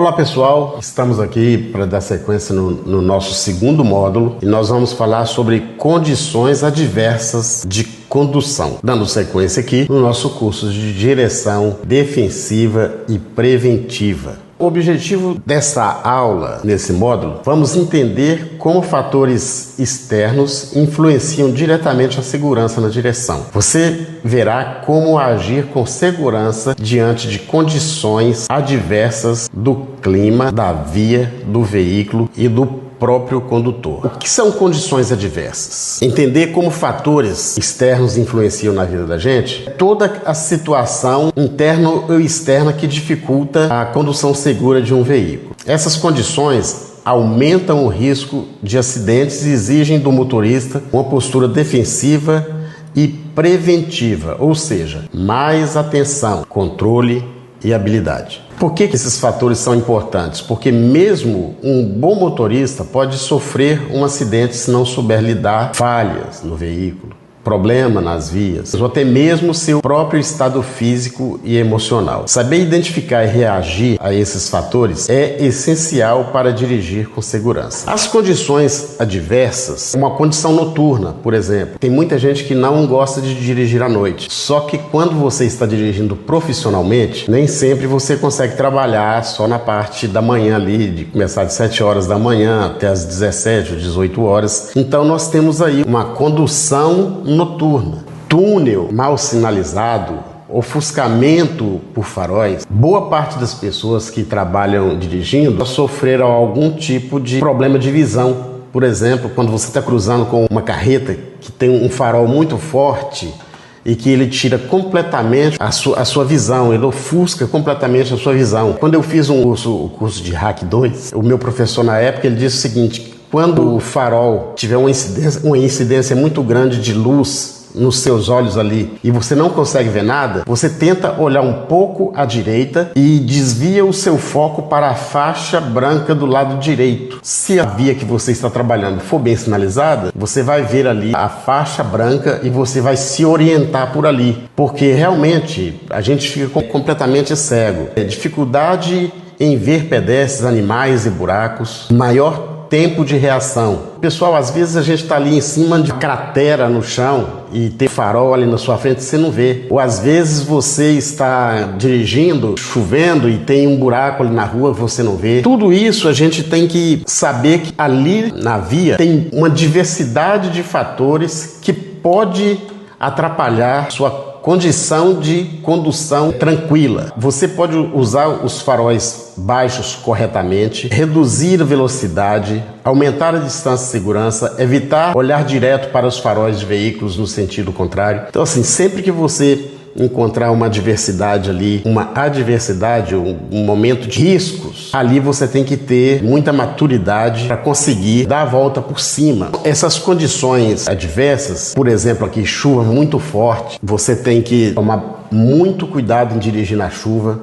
Olá pessoal, estamos aqui para dar sequência no nosso segundo módulo e nós vamos falar sobre condições adversas de condução, dando sequência aqui no nosso curso de direção defensiva e preventiva. O objetivo dessa aula, nesse módulo, vamos entender como fatores externos influenciam diretamente a segurança na direção. Você verá como agir com segurança diante de condições adversas do clima, da via, do veículo e do próprio condutor. O que são condições adversas? Entender como fatores externos influenciam na vida da gente, toda a situação interna ou externa que dificulta a condução segura de um veículo. Essas condições aumentam o risco de acidentes e exigem do motorista uma postura defensiva e preventiva, ou seja, mais atenção, controle e habilidade. Por que esses fatores são importantes? Porque mesmo um bom motorista pode sofrer um acidente se não souber lidar falhas no veículo, problema nas vias, ou até mesmo seu próprio estado físico e emocional. Saber identificar e reagir a esses fatores é essencial para dirigir com segurança. As condições adversas, uma condição noturna, por exemplo. Tem muita gente que não gosta de dirigir à noite. Só que quando você está dirigindo profissionalmente, nem sempre você consegue trabalhar só na parte da manhã ali, de começar de 7 horas da manhã até as 17 ou 18 horas. Então nós temos aí uma condução noturna, túnel mal sinalizado, ofuscamento por faróis. Boa parte das pessoas que trabalham dirigindo sofreram algum tipo de problema de visão. Por exemplo, quando você está cruzando com uma carreta que tem um farol muito forte e que ele tira completamente a sua visão, ele ofusca completamente a sua visão. Quando eu fiz o curso de RAC 2, o meu professor na época, ele disse o seguinte: quando o farol tiver uma incidência muito grande de luz nos seus olhos ali e você não consegue ver nada, você tenta olhar um pouco à direita e desvia o seu foco para a faixa branca do lado direito. Se a via que você está trabalhando for bem sinalizada, você vai ver ali a faixa branca e você vai se orientar por ali, porque realmente a gente fica completamente cego. Dificuldade em ver pedestres, animais e buracos, maior tempo de reação. Pessoal, às vezes a gente está ali em cima de cratera no chão e tem farol ali na sua frente e você não vê. Ou às vezes você está dirigindo, chovendo e tem um buraco ali na rua que você não vê. Tudo isso a gente tem que saber que ali na via tem uma diversidade de fatores que pode atrapalhar sua condição de condução tranquila. Você pode usar os faróis baixos corretamente, reduzir a velocidade, aumentar a distância de segurança, evitar olhar direto para os faróis de veículos no sentido contrário. Então, assim, sempre que você encontrar uma adversidade ali, um momento de riscos, ali você tem que ter muita maturidade para conseguir dar a volta por cima. Essas condições adversas, por exemplo, aqui chuva muito forte, você tem que tomar muito cuidado em dirigir na chuva.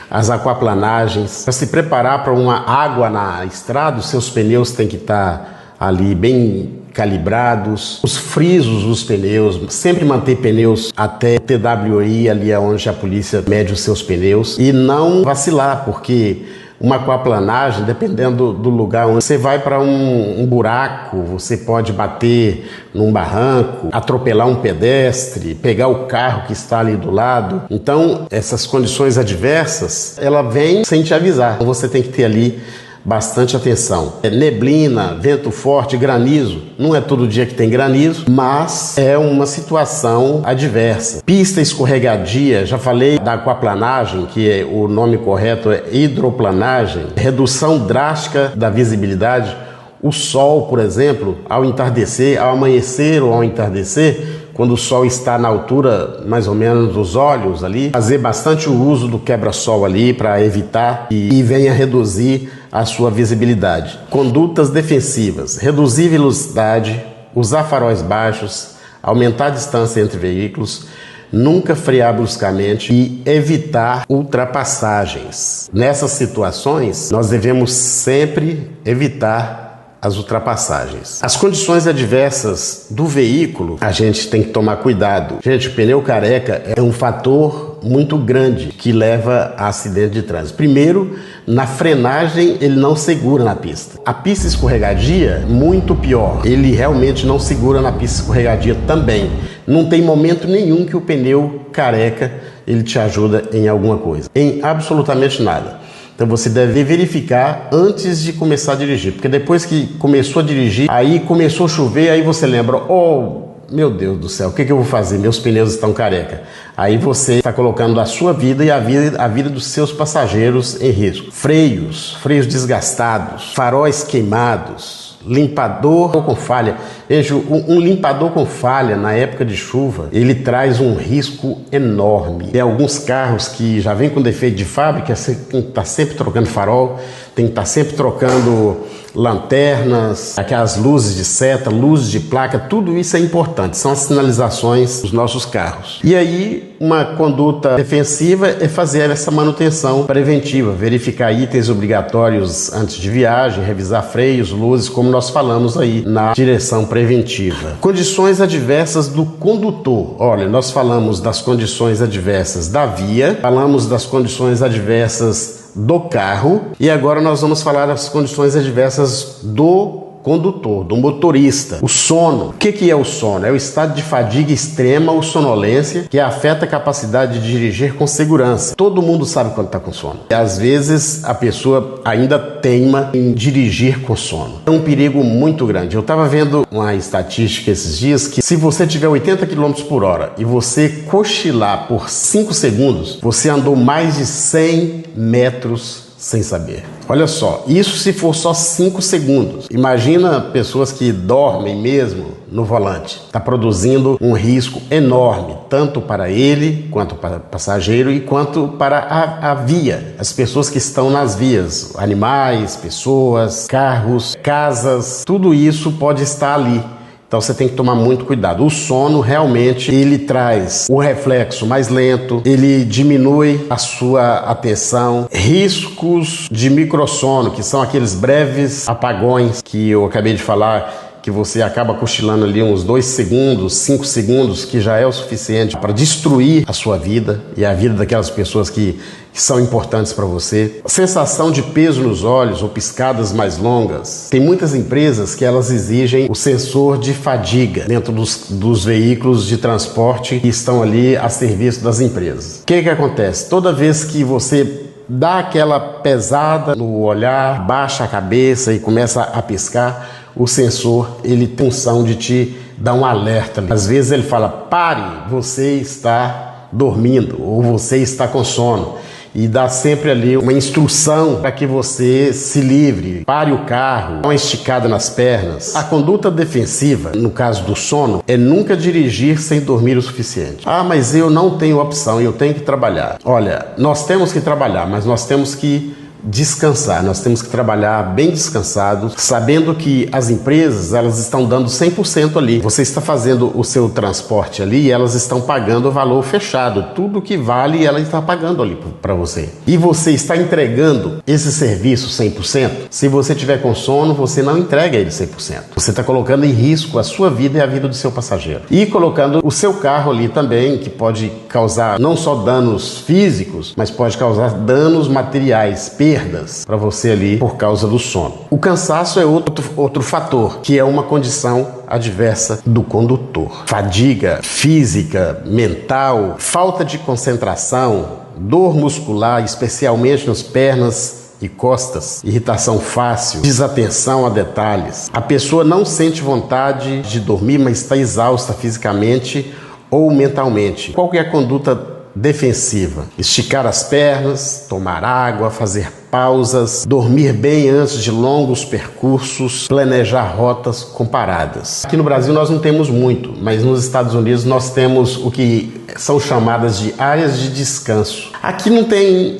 As aquaplanagens, para se preparar para uma água na estrada, os seus pneus têm que estar ali bem calibrados, os frisos dos pneus, sempre manter pneus até TWI, ali onde a polícia mede os seus pneus, e não vacilar, porque uma aquaplanagem, dependendo do lugar onde você vai para um buraco, você pode bater num barranco, atropelar um pedestre, pegar o carro que está ali do lado. Então, essas condições adversas, ela vem sem te avisar. Então, você tem que ter ali bastante atenção. Neblina, vento forte, granizo. Não é todo dia que tem granizo, mas é uma situação adversa. Pista escorregadia, já falei da aquaplanagem, que o nome correto é hidroplanagem. Redução drástica da visibilidade. O sol, por exemplo, ao entardecer, ao amanhecer ou ao entardecer, quando o sol está na altura mais ou menos dos olhos ali, fazer bastante o uso do quebra-sol ali para evitar e venha reduzir a sua visibilidade. Condutas defensivas: reduzir velocidade, usar faróis baixos, aumentar a distância entre veículos, nunca frear bruscamente e evitar ultrapassagens. Nessas situações, nós devemos sempre evitar as ultrapassagens. As condições adversas do veículo, a gente tem que tomar cuidado. Gente, o pneu careca é um fator muito grande que leva a acidente de trânsito. Primeiro, na frenagem ele não segura na pista. A pista escorregadia, muito pior. Ele realmente não segura na pista escorregadia também. Não tem momento nenhum que o pneu careca ele te ajuda em alguma coisa. Em absolutamente nada. Então você deve verificar antes de começar a dirigir. Porque depois que começou a dirigir, aí começou a chover, aí você lembra, oh, meu Deus do céu, o que eu vou fazer? Meus pneus estão careca. Aí você está colocando a sua vida e a vida dos seus passageiros em risco. Freios desgastados, faróis queimados, limpador com falha. Veja, um limpador com falha na época de chuva, ele traz um risco enorme. Tem alguns carros que já vêm com defeito de fábrica, você tem que estar sempre trocando farol, tem que estar sempre trocando lanternas, aquelas luzes de seta, luzes de placa, tudo isso é importante, são as sinalizações dos nossos carros. E aí, uma conduta defensiva é fazer essa manutenção preventiva, verificar itens obrigatórios antes de viagem, revisar freios, luzes, como nós falamos aí na direção preventiva. Condições adversas do condutor. Olha, nós falamos das condições adversas da via, falamos das condições adversas do carro e agora nós vamos falar das condições adversas do condutor, do motorista. O sono. O que é o sono? É o estado de fadiga extrema ou sonolência que afeta a capacidade de dirigir com segurança. Todo mundo sabe quando está com sono. E às vezes a pessoa ainda teima em dirigir com sono. É um perigo muito grande. Eu estava vendo uma estatística esses dias que se você tiver 80 km por hora e você cochilar por 5 segundos, você andou mais de 100 metros sem saber. Olha só, isso se for só 5 segundos. Imagina pessoas que dormem mesmo no volante. Está produzindo um risco enorme, tanto para ele, quanto para o passageiro e quanto para a via. As pessoas que estão nas vias, animais, pessoas, carros, casas, tudo isso pode estar ali. Então você tem que tomar muito cuidado. O sono realmente ele traz o reflexo mais lento, ele diminui a sua atenção, riscos de microsono, que são aqueles breves apagões que eu acabei de falar, que você acaba cochilando ali uns 2 segundos, 5 segundos, que já é o suficiente para destruir a sua vida e a vida daquelas pessoas que são importantes para você. Sensação de peso nos olhos ou piscadas mais longas. Tem muitas empresas que elas exigem o sensor de fadiga dentro dos veículos de transporte que estão ali a serviço das empresas. O que acontece? Toda vez que você dá aquela pesada no olhar, baixa a cabeça e começa a piscar, o sensor ele tem função de te dar um alerta. Às vezes ele fala, pare, você está dormindo ou você está com sono. E dá sempre ali uma instrução para que você se livre, pare o carro, dá uma esticada nas pernas. A conduta defensiva, no caso do sono, é nunca dirigir sem dormir o suficiente. Ah, mas eu não tenho opção, eu tenho que trabalhar. Olha, nós temos que trabalhar, mas nós temos que descansar, nós temos que trabalhar bem descansados, sabendo que as empresas elas estão dando 100% ali. Você está fazendo o seu transporte ali e elas estão pagando o valor fechado, tudo que vale ela está pagando ali para você. E você está entregando esse serviço 100%? Se você tiver com sono, você não entrega ele 100%. Você está colocando em risco a sua vida e a vida do seu passageiro. E colocando o seu carro ali também, que pode causar não só danos físicos, mas pode causar danos materiais, perdas para você ali por causa do sono. O cansaço é outro fator, que é uma condição adversa do condutor. Fadiga física, mental, falta de concentração, dor muscular, especialmente nas pernas e costas, irritação fácil, desatenção a detalhes. A pessoa não sente vontade de dormir, mas está exausta fisicamente ou mentalmente. Qual que é a conduta defensiva? Esticar as pernas, tomar água, fazer pausas, dormir bem antes de longos percursos, planejar rotas comparadas. Aqui no Brasil nós não temos muito, mas nos Estados Unidos nós temos o que são chamadas de áreas de descanso. Aqui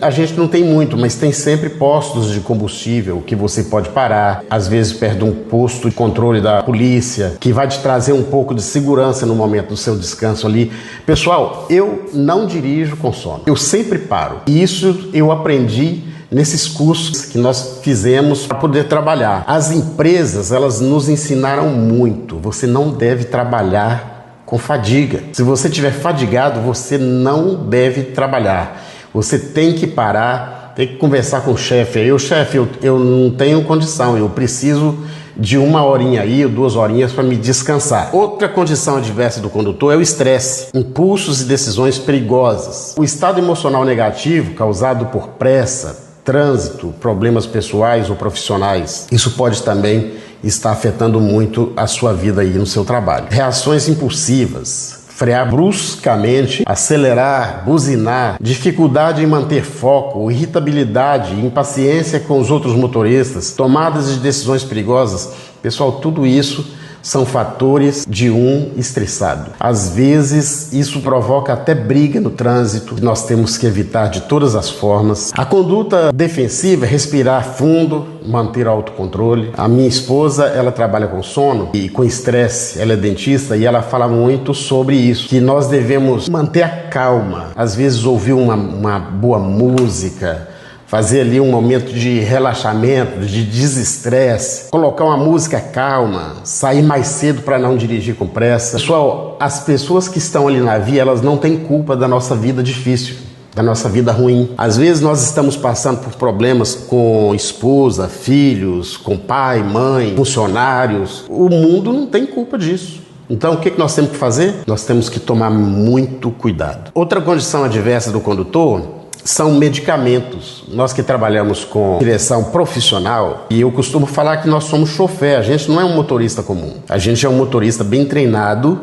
a gente não tem muito, mas tem sempre postos de combustível que você pode parar, às vezes perto de um posto de controle da polícia, que vai te trazer um pouco de segurança no momento do seu descanso ali. Pessoal, eu não dirijo com sono, eu sempre paro. E isso eu aprendi nesses cursos que nós fizemos para poder trabalhar. As empresas, elas nos ensinaram muito. Você não deve trabalhar com fadiga. Se você estiver fadigado, você não deve trabalhar. Você tem que parar, tem que conversar com o chefe. Aí, o chefe, eu não tenho condição, eu preciso de 1 horinha aí, ou 2 horinhas para me descansar. Outra condição adversa do condutor é o estresse, impulsos e decisões perigosas. O estado emocional negativo causado por pressa, trânsito, problemas pessoais ou profissionais, isso pode também estar afetando muito a sua vida aí no seu trabalho. Reações impulsivas, frear bruscamente, acelerar, buzinar, dificuldade em manter foco, irritabilidade, impaciência com os outros motoristas, tomadas de decisões perigosas. Pessoal, tudo isso são fatores de um estressado. Às vezes, isso provoca até briga no trânsito, que nós temos que evitar de todas as formas. A conduta defensiva é respirar fundo, manter o autocontrole. A minha esposa, ela trabalha com sono e com estresse. Ela é dentista e ela fala muito sobre isso, que nós devemos manter a calma. Às vezes, ouvir uma boa música, fazer ali um momento de relaxamento, de desestresse, colocar uma música calma, sair mais cedo para não dirigir com pressa. Pessoal, as pessoas que estão ali na via, elas não têm culpa da nossa vida difícil, da nossa vida ruim. Às vezes nós estamos passando por problemas com esposa, filhos, com pai, mãe, funcionários. O mundo não tem culpa disso. Então, o que nós temos que fazer? Nós temos que tomar muito cuidado. Outra condição adversa do condutor são medicamentos. Nós que trabalhamos com direção profissional, e eu costumo falar que nós somos chofer, a gente não é um motorista comum. A gente é um motorista bem treinado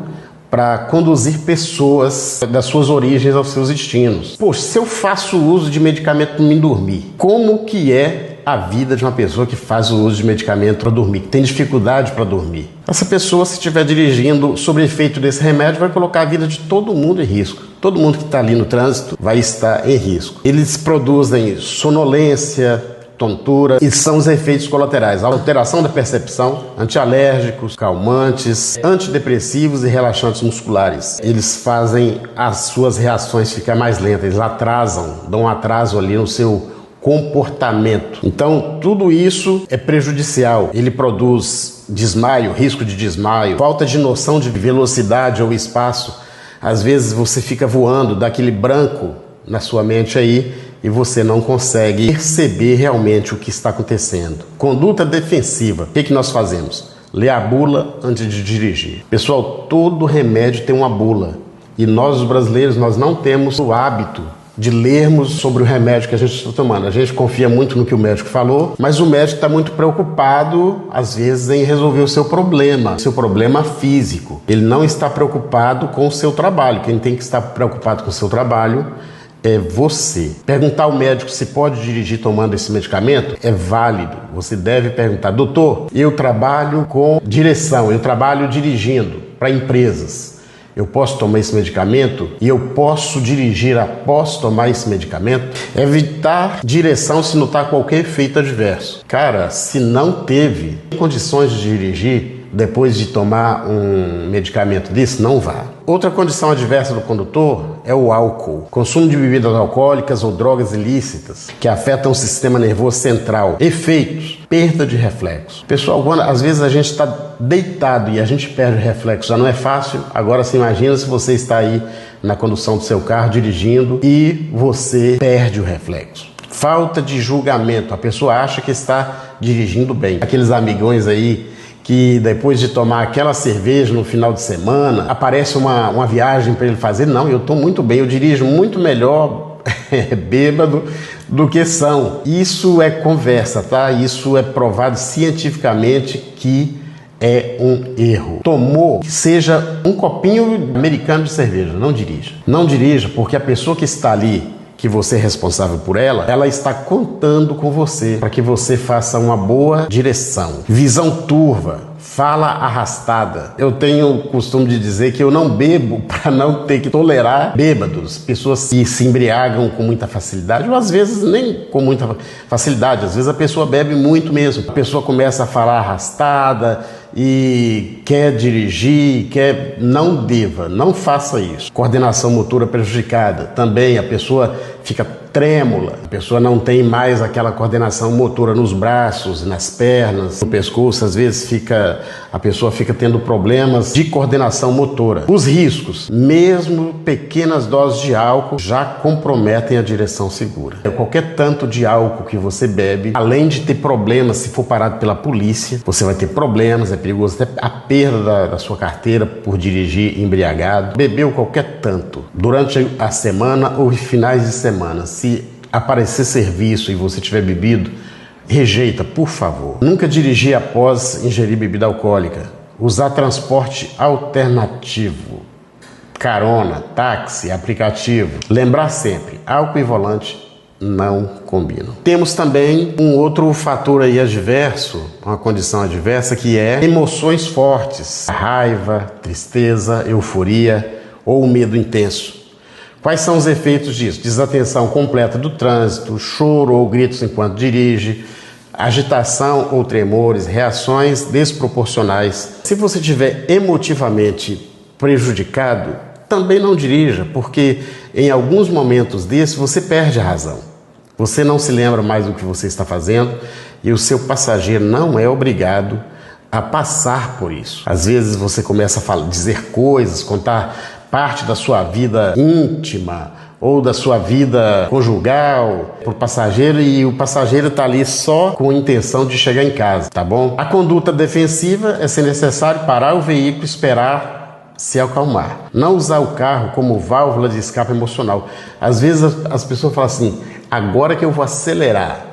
para conduzir pessoas das suas origens aos seus destinos. Poxa, se eu faço uso de medicamento para me dormir, como que é a vida de uma pessoa que faz o uso de medicamento para dormir, que tem dificuldade para dormir? Essa pessoa, se estiver dirigindo sob efeito desse remédio, vai colocar a vida de todo mundo em risco. Todo mundo que está ali no trânsito vai estar em risco. Eles produzem sonolência, tontura e são os efeitos colaterais: alteração da percepção, antialérgicos, calmantes, antidepressivos e relaxantes musculares. Eles fazem as suas reações ficar mais lentas, eles dão um atraso ali no seu comportamento. Então, tudo isso é prejudicial. Ele produz desmaio, risco de desmaio, falta de noção de velocidade ou espaço. Às vezes você fica voando, dá aquele branco na sua mente aí e você não consegue perceber realmente o que está acontecendo. Conduta defensiva. O que nós fazemos? Ler a bula antes de dirigir. Pessoal, todo remédio tem uma bula. E nós, os brasileiros, nós não temos o hábito de lermos sobre o remédio que a gente está tomando. A gente confia muito no que o médico falou, mas o médico está muito preocupado, às vezes, em resolver o seu problema físico. Ele não está preocupado com o seu trabalho. Quem tem que estar preocupado com o seu trabalho é você. Perguntar ao médico se pode dirigir tomando esse medicamento é válido. Você deve perguntar: doutor, eu trabalho com direção, eu trabalho dirigindo para empresas. Eu posso tomar esse medicamento e eu posso dirigir após tomar esse medicamento? Evitar direção se notar qualquer efeito adverso. Cara, se não teve condições de dirigir depois de tomar um medicamento desse, não vá. Outra condição adversa do condutor é o álcool. Consumo de bebidas alcoólicas ou drogas ilícitas que afetam o sistema nervoso central. Efeitos: perda de reflexo. Pessoal, às vezes a gente está deitado e a gente perde o reflexo. Já não é fácil. Agora você imagina se você está aí na condução do seu carro, dirigindo, e você perde o reflexo. Falta de julgamento. A pessoa acha que está dirigindo bem. Aqueles amigões aí que depois de tomar aquela cerveja no final de semana, aparece uma viagem para ele fazer. Não, eu estou muito bem, eu dirijo muito melhor bêbado do que são. Isso é conversa, tá? Isso é provado cientificamente que é um erro. Tomou, que seja um copinho americano de cerveja, não dirija. Não dirija, porque a pessoa que está ali, que você é responsável por ela está contando com você para que você faça uma boa direção. Visão turva, fala arrastada. Eu tenho o costume de dizer que eu não bebo para não ter que tolerar bêbados, pessoas que se embriagam com muita facilidade, ou às vezes nem com muita facilidade. Às vezes a pessoa bebe muito mesmo. A pessoa começa a falar arrastada e quer dirigir, não deva, não faça isso. Coordenação motora prejudicada, também a pessoa fica trêmula, a pessoa não tem mais aquela coordenação motora nos braços, nas pernas, no pescoço, às vezes a pessoa fica tendo problemas de coordenação motora. Os riscos, mesmo pequenas doses de álcool já comprometem a direção segura. Qualquer tanto de álcool que você bebe, além de ter problemas se for parado pela polícia, você vai ter problemas, é perigoso até a perda da sua carteira por dirigir embriagado. Bebeu qualquer tanto durante a semana ou finais de semana, se aparecer serviço e você tiver bebido, rejeita, por favor. Nunca dirigir após ingerir bebida alcoólica. Usar transporte alternativo, carona, táxi, aplicativo. Lembrar sempre, álcool e volante não combinam. Temos também um outro fator aí adverso, uma condição adversa, que é emoções fortes, raiva, tristeza, euforia ou medo intenso. Quais são os efeitos disso? Desatenção completa do trânsito, choro ou gritos enquanto dirige, agitação ou tremores, reações desproporcionais. Se você estiver emotivamente prejudicado, também não dirija, porque em alguns momentos desses você perde a razão. Você não se lembra mais do que você está fazendo e o seu passageiro não é obrigado a passar por isso. Às vezes você começa a dizer coisas, contar parte da sua vida íntima ou da sua vida conjugal para o passageiro e o passageiro está ali só com a intenção de chegar em casa, tá bom? A conduta defensiva é, se necessário, parar o veículo e esperar se acalmar. Não usar o carro como válvula de escape emocional. Às vezes as pessoas falam assim, agora que eu vou acelerar,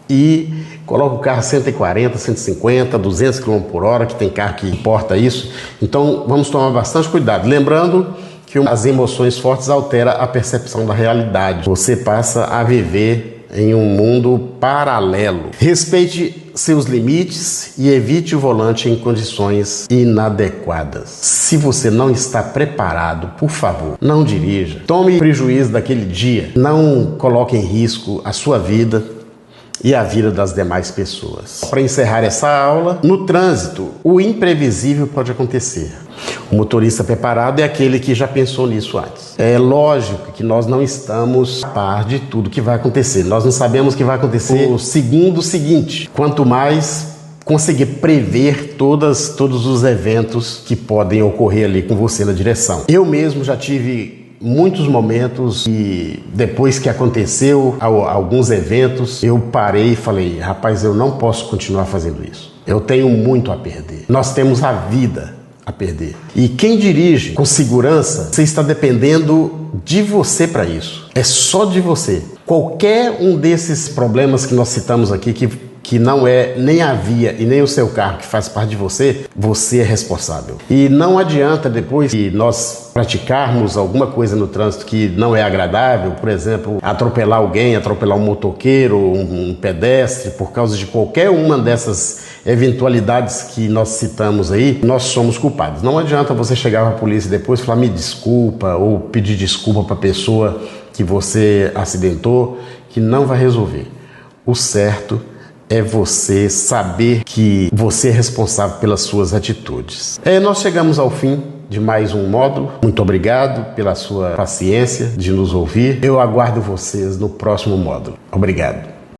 e coloca o carro a 140, 150, 200 km por hora, que tem carro que importa isso. Então vamos tomar bastante cuidado. Lembrando que as emoções fortes alteram a percepção da realidade. Você passa a viver em um mundo paralelo. Respeite seus limites e evite o volante em condições inadequadas. Se você não está preparado, por favor, não dirija. Tome prejuízo daquele dia. Não coloque em risco a sua vida e a vida das demais pessoas. Para encerrar essa aula, no trânsito, o imprevisível pode acontecer. O motorista preparado é aquele que já pensou nisso antes. É lógico que nós não estamos a par de tudo que vai acontecer. Nós não sabemos o que vai acontecer no segundo seguinte. Quanto mais conseguir prever todos os eventos que podem ocorrer ali com você na direção. Eu mesmo já tive muitos momentos e depois que aconteceu alguns eventos, eu parei e falei, rapaz, eu não posso continuar fazendo isso. Eu tenho muito a perder. Nós temos a vida a perder. E quem dirige com segurança, você está dependendo de você para isso. É só de você. Qualquer um desses problemas que nós citamos aqui, que não é nem a via e nem o seu carro que faz parte de você, você é responsável. E não adianta depois que nós praticarmos alguma coisa no trânsito que não é agradável, por exemplo, atropelar alguém, atropelar um motoqueiro, um pedestre, por causa de qualquer uma dessas eventualidades que nós citamos aí, nós somos culpados. Não adianta você chegar para a polícia depois e falar me desculpa ou pedir desculpa para a pessoa que você acidentou, que não vai resolver. O certo é você saber que você é responsável pelas suas atitudes. Nós chegamos ao fim de mais um módulo. Muito obrigado pela sua paciência de nos ouvir. Eu aguardo vocês no próximo módulo. Obrigado.